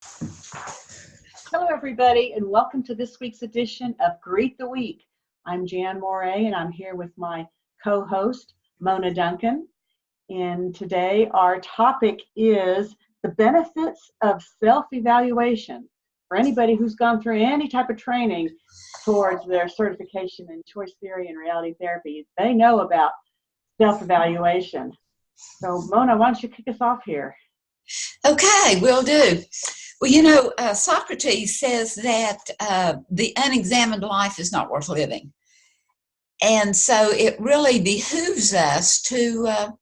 Hello, everybody, and welcome to this week's edition of Greet the Week. I'm Jan Moray, and I'm here with my co-host, Mona Duncan. And today, our topic is the benefits of self-evaluation. For anybody who's gone through any type of training towards their certification in choice theory and reality therapy, they know about self-evaluation. So, Mona, why don't you kick us off here? Okay, will do. Well, Socrates says that the unexamined life is not worth living. And so it really behooves us to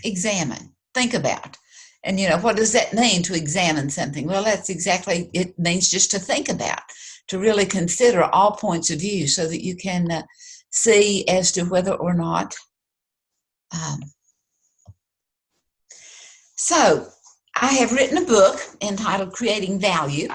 examine, think about. And, what does that mean to examine something? Well, that's exactly, it means just to think about, to really consider all points of view so that you can see as to whether or not. So I have written a book entitled Creating Value,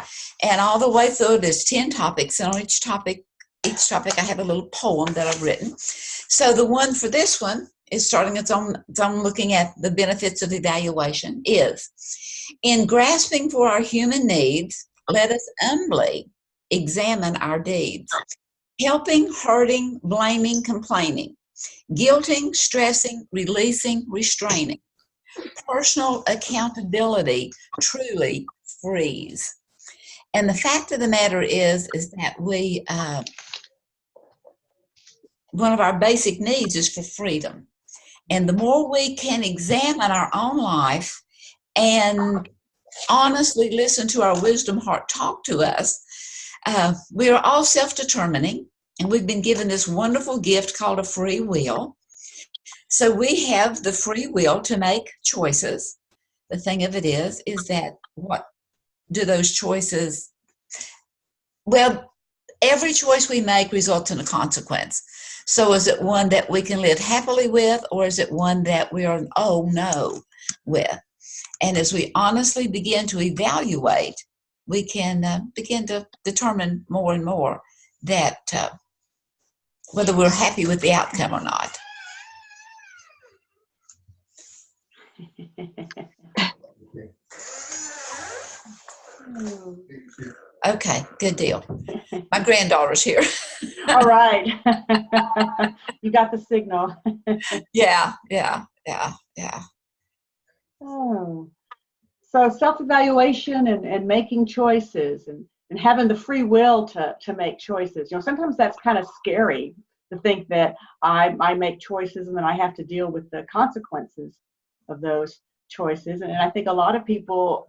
and all the way through there's 10 topics, and on each topic I have a little poem that I've written. So the one for this one is starting its own looking at the benefits of evaluation is, in grasping for our human needs, let us humbly examine our deeds, helping, hurting, blaming, complaining, guilting, stressing, releasing, restraining. Personal accountability truly frees. And the fact of the matter is that we, one of our basic needs is for freedom. And the more we can examine our own life and honestly listen to our wisdom heart talk to us, we are all self-determining, and we've been given this wonderful gift called a free will. So we have the free will to make choices. The thing of it is that what do those choices, well, every choice we make results in a consequence. So is it one that we can live happily with, or is it one that we are, oh no, with? And as we honestly begin to evaluate, we can begin to determine more and more that whether we're happy with the outcome or not. Okay, good deal. My granddaughter's here. All right. You got the signal. Yeah. Oh. So self-evaluation and making choices and having the free will to make choices. Sometimes that's kind of scary to think that I make choices and then I have to deal with the consequences of those choices. And I think a lot of people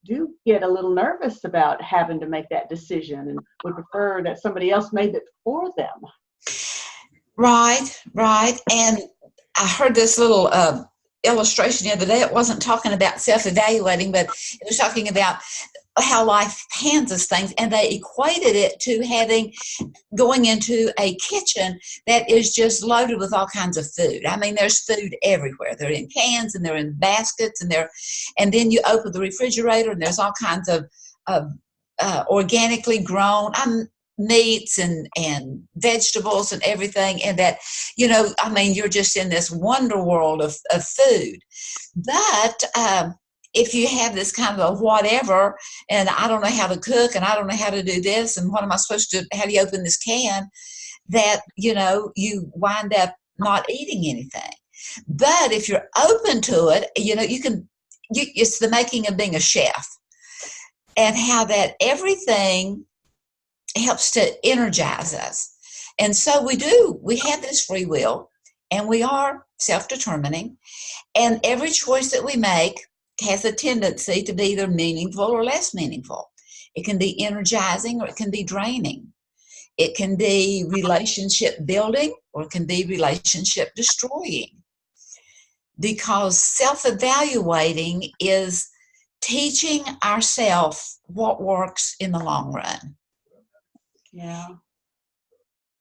do get a little nervous about having to make that decision and would prefer that somebody else made it for them. Right. And I heard this little illustration the other day. It wasn't talking about self-evaluating, but it was talking about how life hands us things, and they equated it to going into a kitchen that is just loaded with all kinds of food. I mean, there's food everywhere. They're in cans and they're in baskets, and then you open the refrigerator and there's all kinds of organically grown meats and vegetables and everything, and that, you're just in this wonder world of food. But if you have this kind of a whatever, and I don't know how to cook, and I don't know how to do this, and what am I supposed to, how do you open this can, that, you wind up not eating anything. But if you're open to it, it's the making of being a chef, and how that everything helps to energize us. And so we have this free will, and we are self-determining, and every choice that we make has a tendency to be either meaningful or less meaningful. It can be energizing or it can be draining. It can be relationship building or it can be relationship destroying. Because self-evaluating is teaching ourselves what works in the long run. Yeah.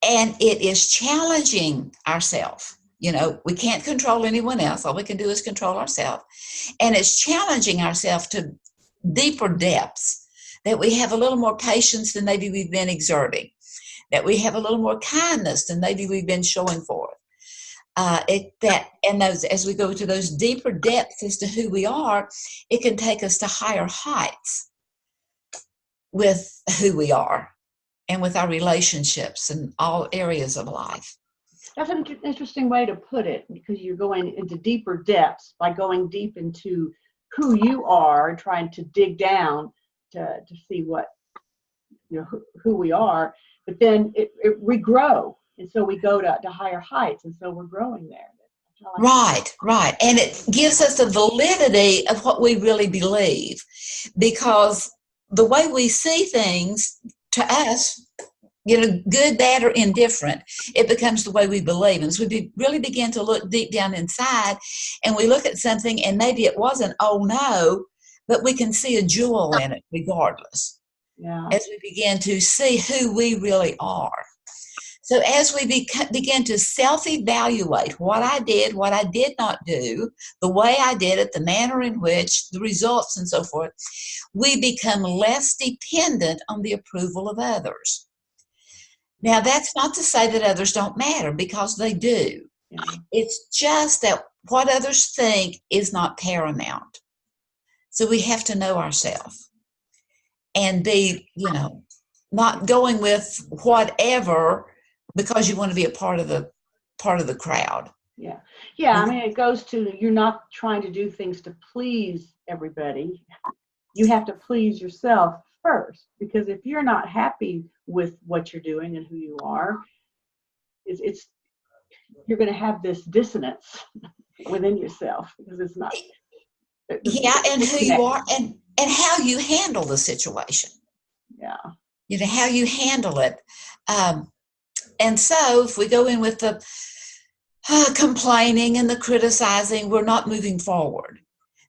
And it is challenging ourselves. We can't control anyone else. All we can do is control ourselves. And it's challenging ourselves to deeper depths, that we have a little more patience than maybe we've been exerting, that we have a little more kindness than maybe we've been showing forth, As we go to those deeper depths as to who we are, it can take us to higher heights with who we are and with our relationships in all areas of life. That's an interesting way to put it, because you're going into deeper depths by going deep into who you are, trying to dig down to see what, who we are. But then we grow, and so we go to higher heights, and so we're growing there. Right. And it gives us a validity of what we really believe, because the way we see things, to us, good, bad, or indifferent, it becomes the way we believe. And so we really begin to look deep down inside, and we look at something, and maybe it wasn't, oh no, but we can see a jewel in it regardless. Yeah. As we begin to see who we really are. So as we begin to self-evaluate what I did, what I did not do, the way I did it, the manner in which, the results, and so forth, we become less dependent on the approval of others. Now, that's not to say that others don't matter, because they do. Yeah. It's just that what others think is not paramount. So we have to know ourselves and be, not going with whatever because you want to be a part of the crowd. Yeah. I mean, it goes to, you're not trying to do things to please everybody. You have to please yourself first, because if you're not happy with what you're doing and who you are, you're going to have this dissonance within yourself, because it's not. And who you are and how you handle the situation. Yeah. How you handle it. And so if we go in with the complaining and the criticizing, we're not moving forward.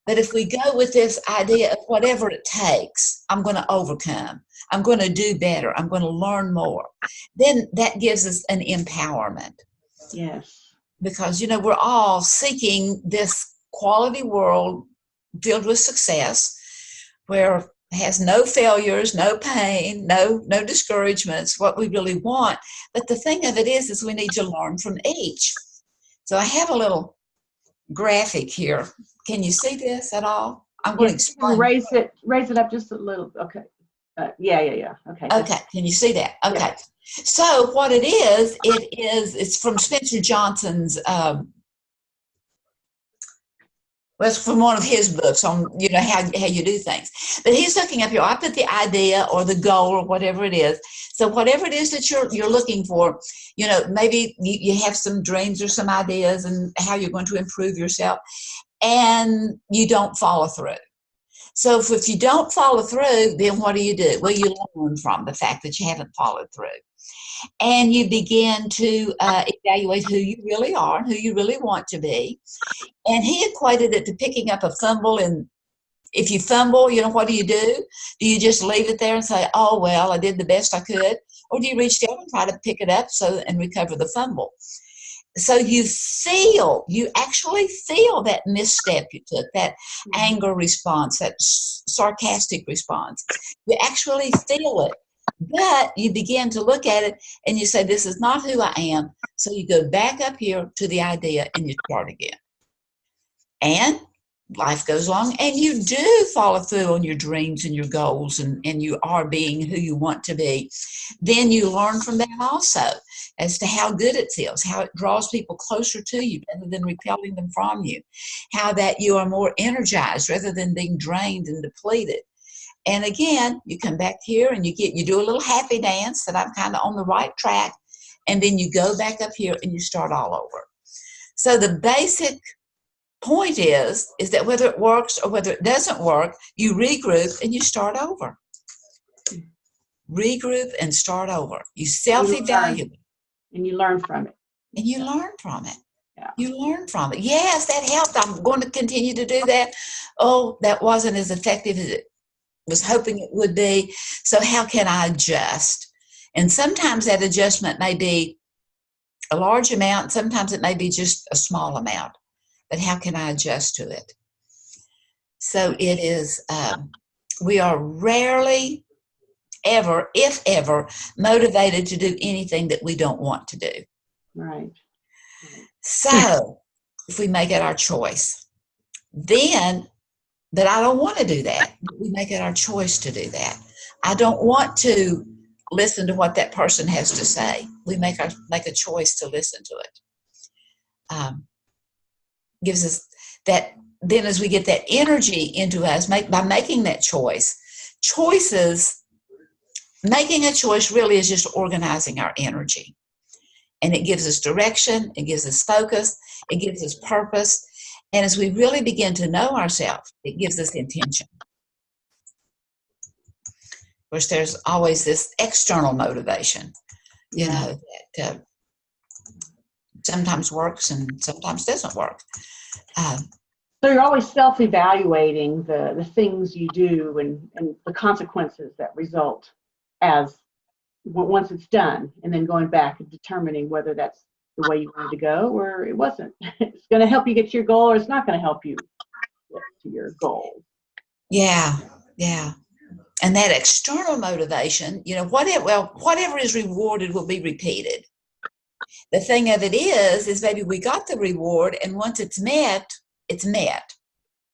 But if we go with this idea of whatever it takes, I'm going to overcome, I'm going to do better, I'm going to learn more, then that gives us an empowerment. Yes. Because, we're all seeking this quality world filled with success, where it has no failures, no pain, no discouragements, what we really want. But the thing of it is we need to learn from each. So I have a little graphic here. Can you see this at all? I'm going to explain. Raise it up just a little. Okay. Yeah. Okay. Okay. Can you see that? Okay. Yeah. So what it's from Spencer Johnson's, it's from one of his books on, how you do things. But he's looking up here. I put the idea or the goal or whatever it is. So whatever it is that you're looking for, maybe you have some dreams or some ideas and how you're going to improve yourself, and you don't follow through. So if you don't follow through, then what do? Well, you learn from the fact that you haven't followed through. And you begin to evaluate who you really are and who you really want to be. And he equated it to picking up a fumble. And if you fumble, what do? Do you just leave it there and say, oh, well, I did the best I could? Or do you reach down and try to pick it up and recover the fumble? So you actually feel that misstep you took, that anger response, that sarcastic response. You actually feel it. But you begin to look at it and you say, this is not who I am. So you go back up here to the idea and you start again. And life goes along and you do follow through on your dreams and your goals, and you are being who you want to be. Then you learn from that also as to how good it feels, how it draws people closer to you rather than repelling them from you, how that you are more energized rather than being drained and depleted. And again, you come back here and you do a little happy dance that I'm kind of on the right track. And then you go back up here and you start all over. So the basic point is that whether it works or whether it doesn't work, you regroup and you start over. Regroup and start over. You self-evaluate. And you learn from it. And you learn from it. Yeah. You learn from it. Yes, that helped. I'm going to continue to do that. Oh, that wasn't as effective as it was hoping it would be. So how can I adjust? And sometimes that adjustment may be a large amount. Sometimes it may be just a small amount. But how can I adjust to it? So it is, we are rarely ever, if ever, motivated to do anything that we don't want to do. Right. So if we make it our choice, then, but I don't want to do that. We make it our choice to do that. I don't want to listen to what that person has to say. We make a choice to listen to it. Gives us that. Then, as we get that energy into us, by making that choice, making a choice really is just organizing our energy, and it gives us direction. It gives us focus. It gives us purpose. And as we really begin to know ourselves, it gives us intention. Of course, there's always this external motivation, that sometimes works and sometimes doesn't work. So you're always self-evaluating the things you do and the consequences that result as once it's done, and then going back and determining whether that's the way you wanted to go or it wasn't. It's going to help you get to your goal, or it's not going to help you get to your goal. Yeah. And that external motivation, whatever is rewarded will be repeated. The thing of it is maybe we got the reward, and once it's met, it's met.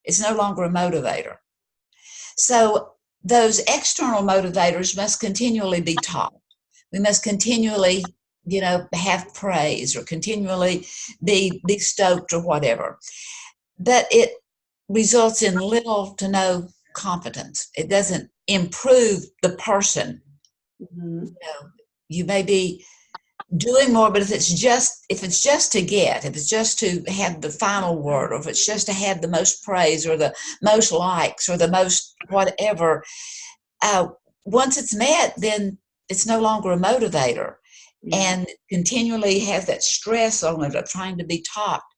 It's no longer a motivator. So those external motivators must continually be taught. We must continually, have praise or continually be stoked or whatever. But it results in little to no competence. It doesn't improve the person. Mm-hmm. You may be doing more, but if it's just to if it's just to have the final word, or if it's just to have the most praise or the most likes or the most whatever, once it's met, then it's no longer a motivator. And continually has that stress on it of trying to be topped.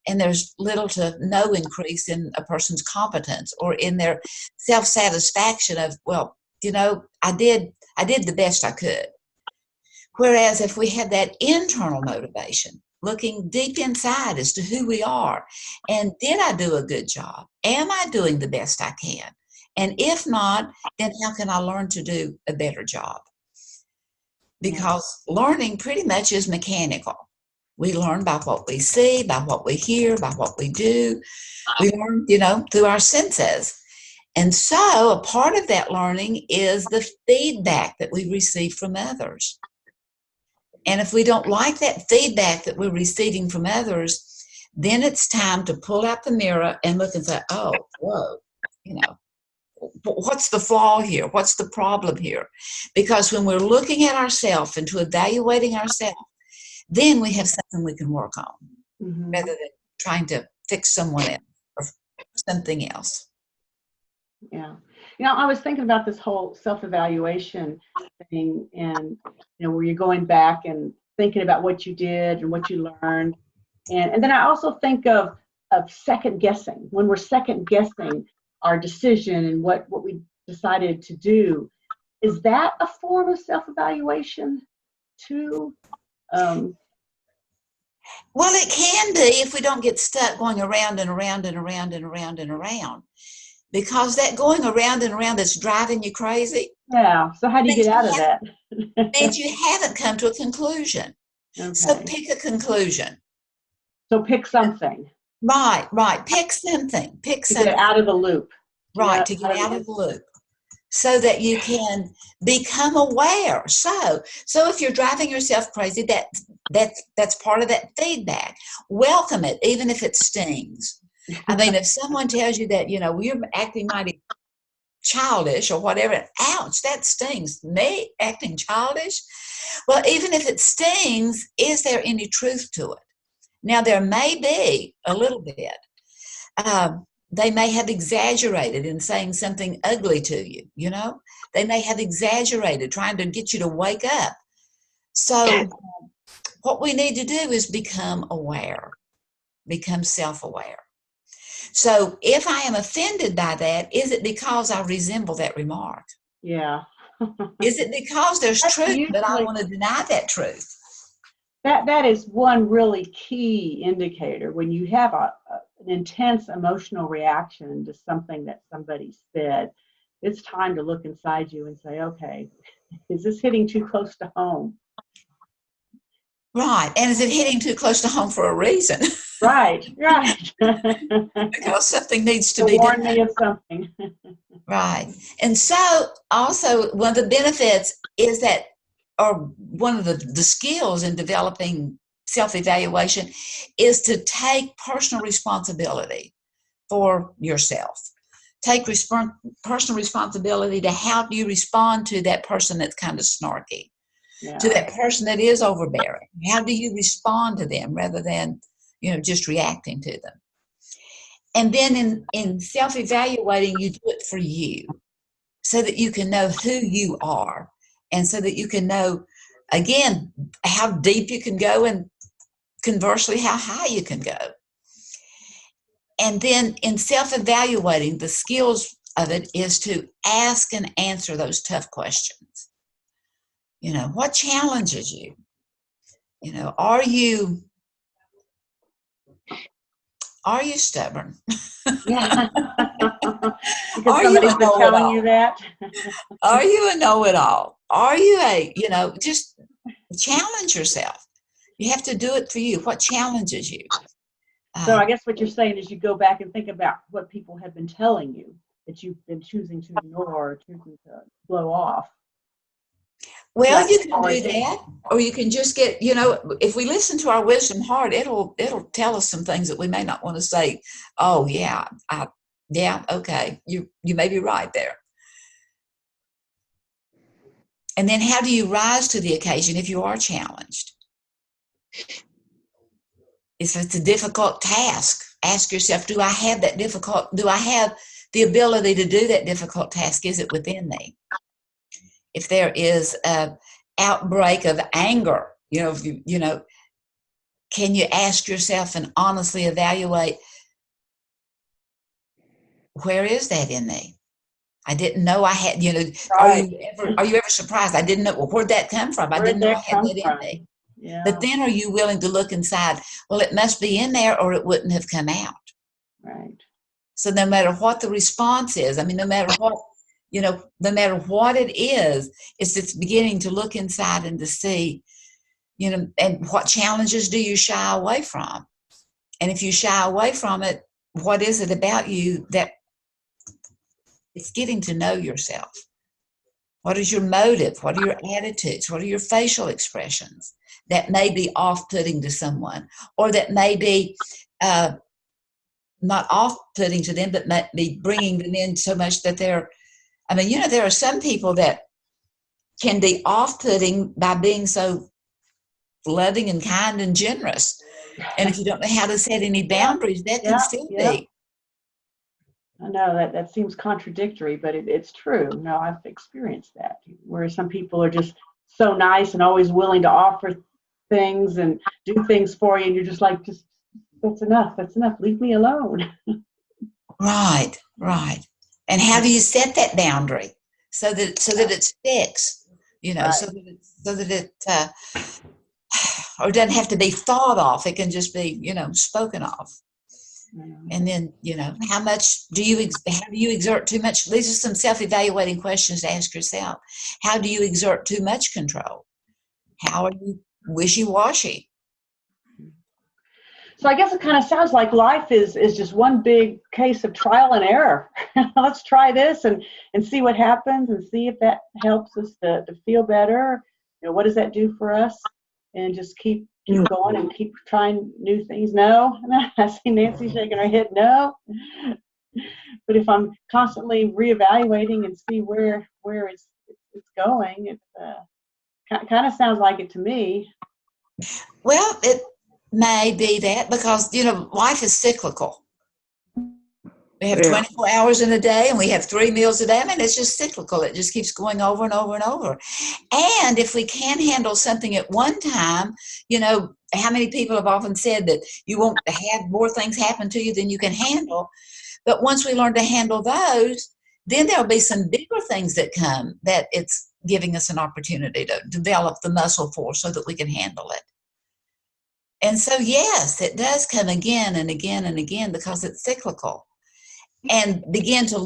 And there's little to no increase in a person's competence or in their self-satisfaction of, I did the best I could. Whereas if we have that internal motivation, looking deep inside as to who we are, and did I do a good job? Am I doing the best I can? And if not, then how can I learn to do a better job? Because learning pretty much is mechanical. We learn by what we see, by what we hear, by what we do. We learn, through our senses. And so a part of that learning is the feedback that we receive from others. And if we don't like that feedback that we're receiving from others, then it's time to pull out the mirror and look and say, oh, whoa, what's the flaw here? What's the problem here? Because when we're looking at ourselves and to evaluating ourselves, then we have something we can work on, rather than trying to fix someone else or something else. Yeah. I was thinking about this whole self-evaluation thing, and, where you're going back and thinking about what you did and what you learned. And then I also think of second guessing, when we're second guessing our decision and what we decided to do. Is that a form of self-evaluation too? Well, it can be if we don't get stuck going around and around and around and around and around. Because that going around and around that's driving you crazy. Yeah. So how do you get out of that? Means you haven't come to a conclusion. Okay. So pick a conclusion. So pick something. Right. Pick something. To get out of the loop. Right, to get out of the loop. So that you can become aware. So if you're driving yourself crazy, that's part of that feedback. Welcome it, even if it stings. I mean, if someone tells you that, you're acting mighty childish or whatever, ouch, that stings. Me acting childish? Well, even if it stings, is there any truth to it? Now, there may be a little bit. They may have exaggerated in saying something ugly to you, They may have exaggerated trying to get you to wake up. So what we need to do is become aware, become self-aware. So if I am offended by that, is it because I resemble that remark? Yeah. Is it because there's truth, but I want to deny that truth? That is one really key indicator when you have an intense emotional reaction to something that somebody said. It's time to look inside you and say, okay, is this hitting too close to home? Right. And is it hitting too close to home for a reason? Right, right. Because something needs to To be done. warn me of something. Right. And so also one of the benefits is that, or one of the skills in developing self-evaluation is to take personal responsibility for yourself. Take personal responsibility to how do you respond to that person that's kind of snarky, to Yeah. that person that is overbearing. How do you respond to them rather than, just reacting to them? And then in self-evaluating, you do it for you so that you can know who you are and so that you can know, again, how deep you can go and conversely, how high you can go. And then in self-evaluating, the skills of it is to ask and answer those tough questions. What challenges you? Are you stubborn? Yeah. Because Are you somebody's a been telling know-it-all? you that. Are you a know-it-all? Are you just challenge yourself. You have to do it for you. What challenges you? So I guess what you're saying is you go back and think about what people have been telling you that you've been choosing to ignore or choosing to blow off. Well, That's you can do origin. that, or you can just get, if we listen to our wisdom heart, it'll tell us some things that we may not want to say. Oh yeah, yeah, okay, you may be right there. And then how do you rise to the occasion if you are challenged? If it's a difficult task, ask yourself, do I have the ability to do that difficult task? Is it within me? If there is an outbreak of anger, can you ask yourself and honestly evaluate, where is that in me? I didn't know I had, Right. are you ever surprised? I didn't know, well, where'd that come from? I Where'd didn't know I that had come that in from? me. But Yeah. then are you willing to look inside? Well, it must be in there or it wouldn't have come out. Right. So no matter what the response is, I mean, no matter what it is, it's just beginning to look inside and to see, and what challenges do you shy away from? And if you shy away from it, what is it about you that it's getting to know yourself? What is your motive? What are your attitudes? What are your facial expressions that may be off-putting to someone, or that may be not off-putting to them, but may be bringing them in so much that there are some people that can be off-putting by being so loving and kind and generous. And if you don't know how to set any Yeah. boundaries, that can Yeah. still Yeah. be. I know that seems contradictory, but it's true. No, I've experienced that, where some people are just so nice and always willing to offer things and do things for you, and you're just like, just that's enough. That's enough. Leave me alone. Right, right. And how do you set that boundary so that it sticks? Right. So that it or it doesn't have to be thought of. It can just be, spoken of. And then, how do you exert too much? These are some self-evaluating questions to ask yourself. How do you exert too much control? How are you wishy-washy? So I guess it kind of sounds like life is just one big case of trial and error. Let's try this and see what happens and see if that helps us to feel better. What does that do for us? And just keep going and keep trying new things. No, I see Nancy shaking her head. No. But if I'm constantly reevaluating and see where it's going, it kind of sounds like it to me. Well, it may be that because, life is cyclical. We have 24 hours in a day and we have 3 meals a day. I mean, it's just cyclical. It just keeps going over and over and over. And if we can handle something at one time, how many people have often said that you won't have more things happen to you than you can handle. But once we learn to handle those, then there'll be some bigger things that come that it's giving us an opportunity to develop the muscle for so that we can handle it. And so, yes, it does come again and again and again because it's cyclical. And begin to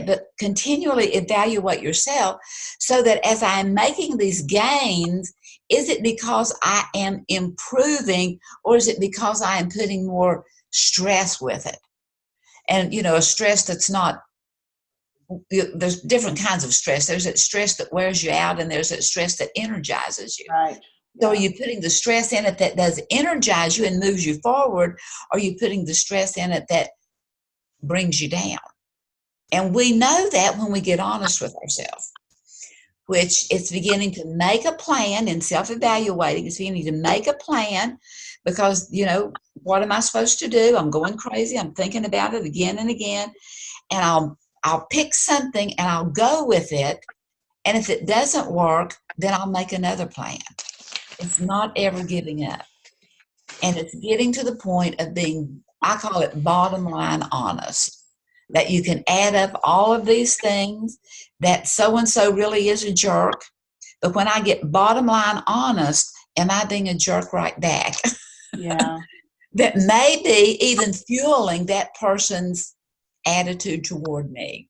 but continually evaluate yourself so that as I'm making these gains is it because I am improving, or is it because I am putting more stress with it? And, a stress that's not, there's different kinds of stress. There's that stress that wears you out, and there's that stress that energizes you. Right. So are you putting the stress in it that does energize you and moves you forward, or are you putting the stress in it that brings you down? And we know that when we get honest with ourselves, which it's beginning to make a plan in self-evaluating. It's beginning to make a plan because, what am I supposed to do? I'm going crazy. I'm thinking about it again and again. And I'll pick something and I'll go with it. And if it doesn't work, then I'll make another plan. It's not ever giving up. And it's getting to the point of being, I call it bottom line honest, that you can add up all of these things, that so-and-so really is a jerk. But when I get bottom line honest, am I being a jerk right back? Yeah. That may be even fueling that person's attitude toward me.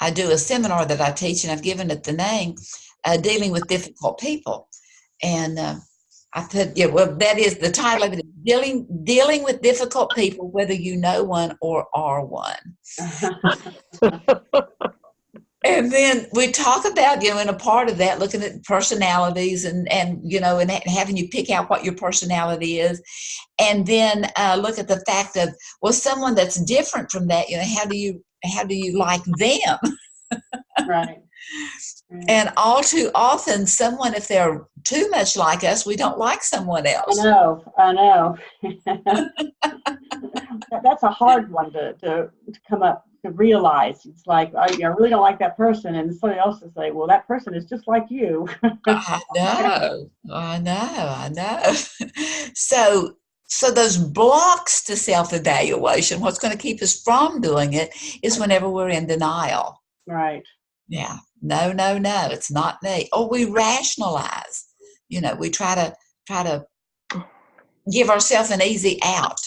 I do a seminar that I teach, and I've given it the name, Dealing with Difficult People. And I put, that is the title of it, Dealing with Difficult People, whether you know one or are one. And then we talk about, in a part of that, looking at personalities and having you pick out what your personality is. And then look at the fact of, someone that's different from that, how do you like them? Right. And all too often, someone, if they're too much like us, we don't like someone else. I know. That's a hard one to come up to realize. It's like, I really don't like that person, and somebody else will say, well, that person is just like you. I know. So those blocks to self-evaluation, what's going to keep us from doing it is whenever we're in denial. Right. Yeah. No, it's not me. Or we rationalize. We try to give ourselves an easy out.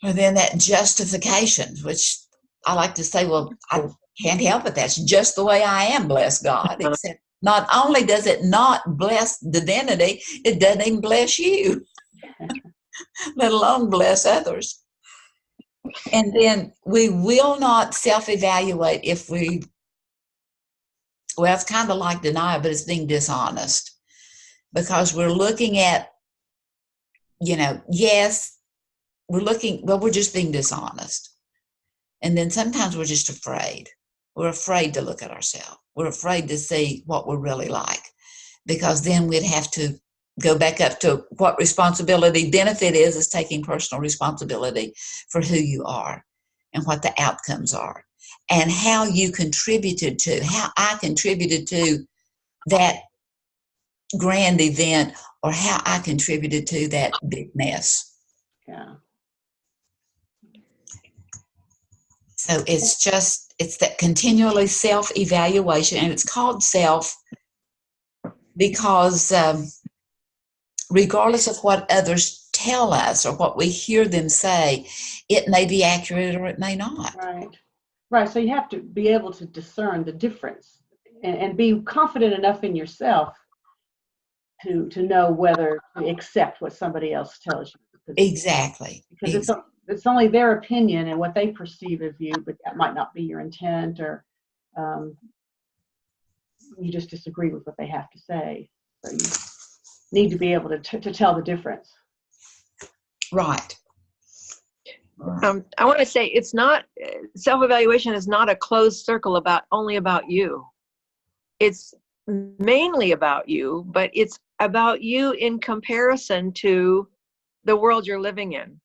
And then that justification, which I like to say, I can't help it. That's just the way I am, bless God. Except not only does it not bless divinity, it doesn't even bless you, let alone bless others. And then we will not self-evaluate if it's kind of like denial, but it's being dishonest. Because we're looking at, yes, we're just being dishonest. And then sometimes we're just afraid. We're afraid to look at ourselves. We're afraid to see what we're really like, because then we'd have to go back up to what responsibility benefit is taking personal responsibility for who you are and what the outcomes are and how I contributed to that grand event, or how I contributed to that big mess. Yeah. So it's that continually self-evaluation, and it's called self because regardless of what others tell us or what we hear them say, it may be accurate or it may not. Right. So you have to be able to discern the difference and be confident enough in yourself to know whether to accept what somebody else tells you. Exactly. Because it's only their opinion and what they perceive of you, but that might not be your intent, or you just disagree with what they have to say. So you need to be able to tell the difference. Right. I want to say it's not, self-evaluation is not a closed circle only about you. It's mainly about you, but it's about you in comparison to the world you're living in.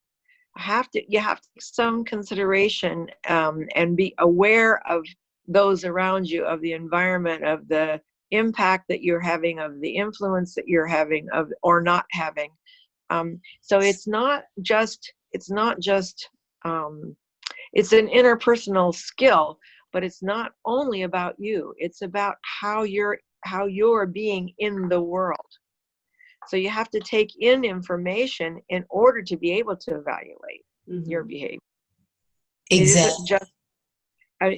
You have to take some consideration and be aware of those around you, of the environment, of the impact that you're having, of the influence that you're having, of or not having. So it's an interpersonal skill, but it's not only about you. It's about how you're being in the world. So you have to take in information in order to be able to evaluate your behavior. Exactly.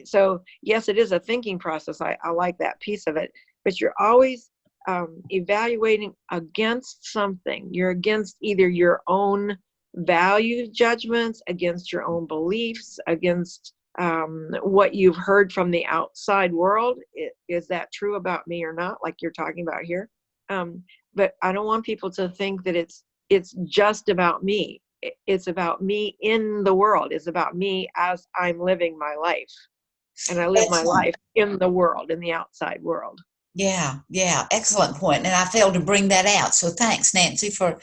So yes, it is a thinking process. I like that piece of it. but you're always evaluating against something. You're against either your own value judgments, against your own beliefs, against what you've heard from the outside world. Is that true about me or not, like you're talking about here? But I don't want people to think that it's just about me. It's about me in the world. It's about me as I'm living my life. And I live my life in the world, in the outside world. Yeah, excellent point. And I failed to bring that out. So thanks, Nancy, for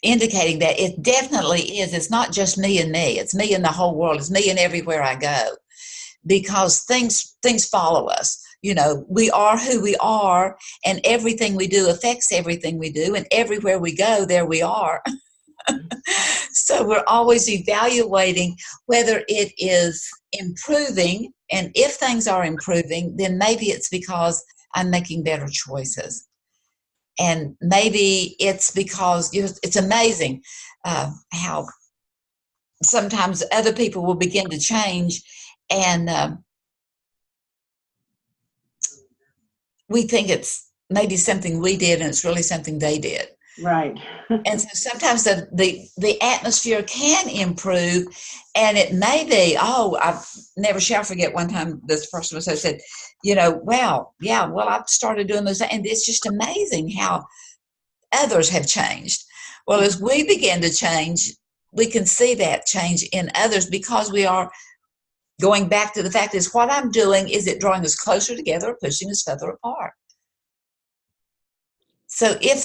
indicating that. It definitely is. It's not just me and me. It's me and the whole world. It's me and everywhere I go. Because things follow us. You know, we are who we are, and everything we do affects everything we do, and everywhere we go, there we are. So we're always evaluating whether it is improving, and if things are improving, then maybe it's because I'm making better choices. And maybe it's because it's amazing how sometimes other people will begin to change, and we think it's maybe something we did, and it's really something they did. Right. And so sometimes the atmosphere can improve, and it may be, I never shall forget one time this person was said, well, I've started doing this, and it's just amazing how others have changed. Well, as we begin to change, we can see that change in others, because we are going back to the fact is what I'm doing, is it drawing us closer together or pushing us further apart? So if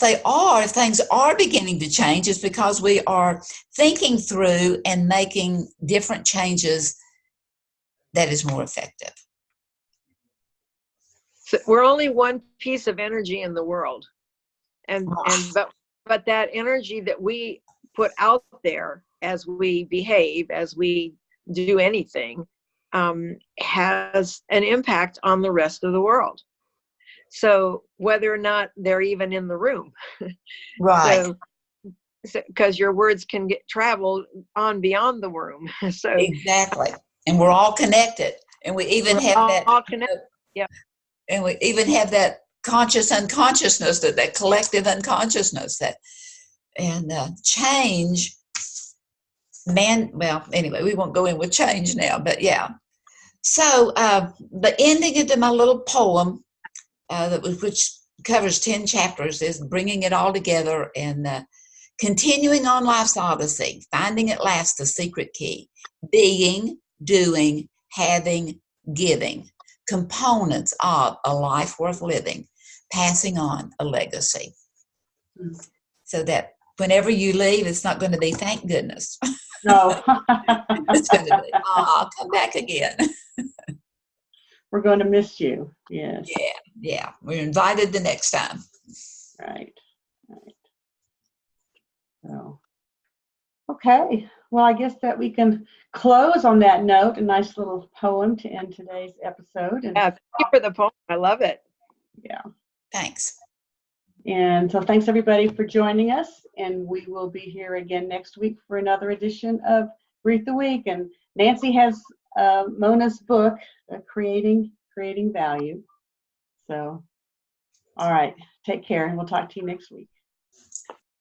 things are beginning to change, it's because we are thinking through and making different changes that is more effective. So we're only one piece of energy in the world. But that energy that we put out there as we behave, as we do anything, has an impact on the rest of the world. So whether or not they're even in the room. Right. So because your words can travel on beyond the room. So exactly. And we're all connected. And we even have all connected. Yeah. And we even have that conscious unconsciousness, that collective unconsciousness, change. Anyway, we won't go in with change now, but yeah. So the ending into my little poem, which covers 10 chapters, is bringing it all together and continuing on life's odyssey, finding at last the secret key, being, doing, having, giving, components of a life worth living, passing on a legacy. So that whenever you leave, it's not going to be thank goodness. No. It's going to be, come back again. We're going to miss you. Yes. Yeah. We're invited the next time. Right. So, okay. Well, I guess that we can close on that note. A nice little poem to end today's episode. And thank you for the poem. I love it. Yeah. Thanks. And so thanks everybody for joining us. And we will be here again next week for another edition of Greet the Week. And Nancy has Mona's book, Creating Value. So, all right. Take care, and we'll talk to you next week.